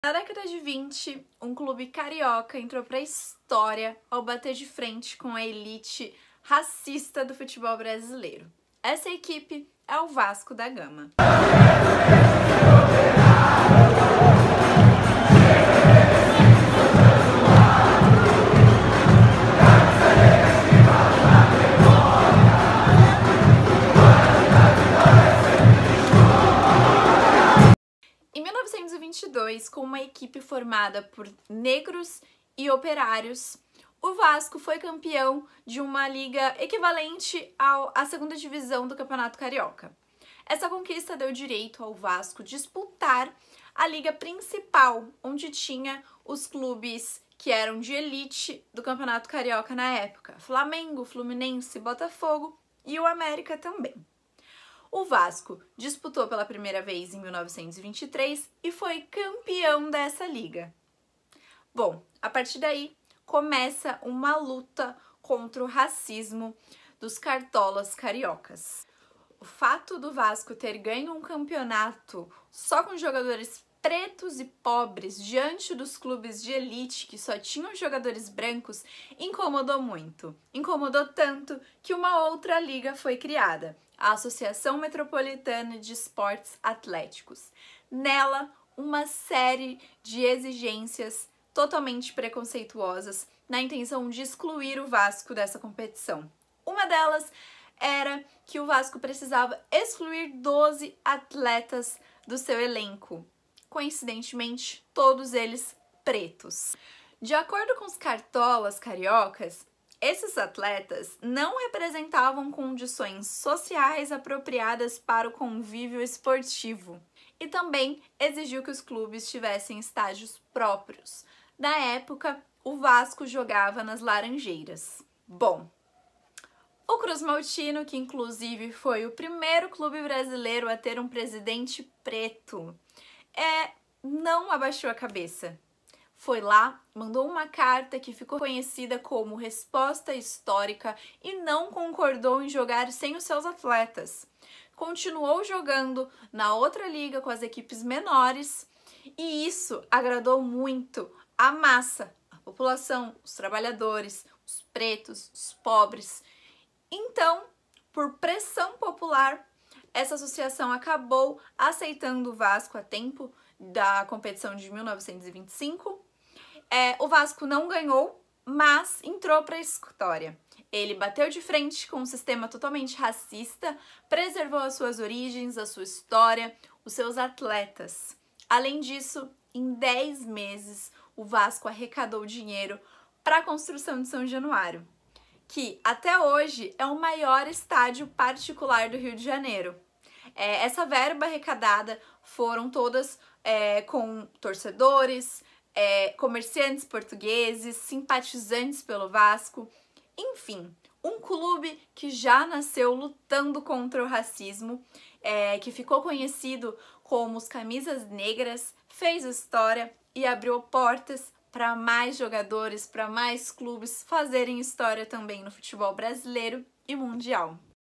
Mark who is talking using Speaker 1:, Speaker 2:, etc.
Speaker 1: Na década de 20, um clube carioca entrou para a história ao bater de frente com a elite racista do futebol brasileiro. Essa equipe é o Vasco da Gama. Em 1922, com uma equipe formada por negros e operários, o Vasco foi campeão de uma liga equivalente à segunda divisão do Campeonato Carioca. Essa conquista deu direito ao Vasco disputar a liga principal, onde tinha os clubes que eram de elite do Campeonato Carioca na época: Flamengo, Fluminense, Botafogo e o América também. O Vasco disputou pela primeira vez em 1923 e foi campeão dessa liga. Bom, a partir daí começa uma luta contra o racismo dos cartolas cariocas. O fato do Vasco ter ganho um campeonato só com jogadores pretos e pobres diante dos clubes de elite que só tinham jogadores brancos incomodou muito. Incomodou tanto que uma outra liga foi criada, a Associação Metropolitana de Esportes Atléticos. Nela, uma série de exigências totalmente preconceituosas na intenção de excluir o Vasco dessa competição. Uma delas era que o Vasco precisava excluir 12 atletas do seu elenco. Coincidentemente, todos eles pretos. De acordo com os cartolas cariocas, esses atletas não representavam condições sociais apropriadas para o convívio esportivo e também exigiu que os clubes tivessem estádios próprios. Na época, o Vasco jogava nas Laranjeiras. Bom, o Cruz Maltino, que inclusive foi o primeiro clube brasileiro a ter um presidente preto, não abaixou a cabeça. Foi lá, mandou uma carta que ficou conhecida como Resposta Histórica e não concordou em jogar sem os seus atletas. Continuou jogando na outra liga com as equipes menores e isso agradou muito a massa, a população, os trabalhadores, os pretos, os pobres. Então, por pressão popular, essa associação acabou aceitando o Vasco a tempo da competição de 1925. O Vasco não ganhou, mas entrou para a história. Ele bateu de frente com um sistema totalmente racista, preservou as suas origens, a sua história, os seus atletas. Além disso, em 10 meses, o Vasco arrecadou dinheiro para a construção de São Januário, que até hoje é o maior estádio particular do Rio de Janeiro. Essa verba arrecadada foram todas com torcedores, comerciantes portugueses, simpatizantes pelo Vasco, enfim, um clube que já nasceu lutando contra o racismo, que ficou conhecido como os Camisas Negras, fez história e abriu portas para mais jogadores, para mais clubes fazerem história também no futebol brasileiro e mundial.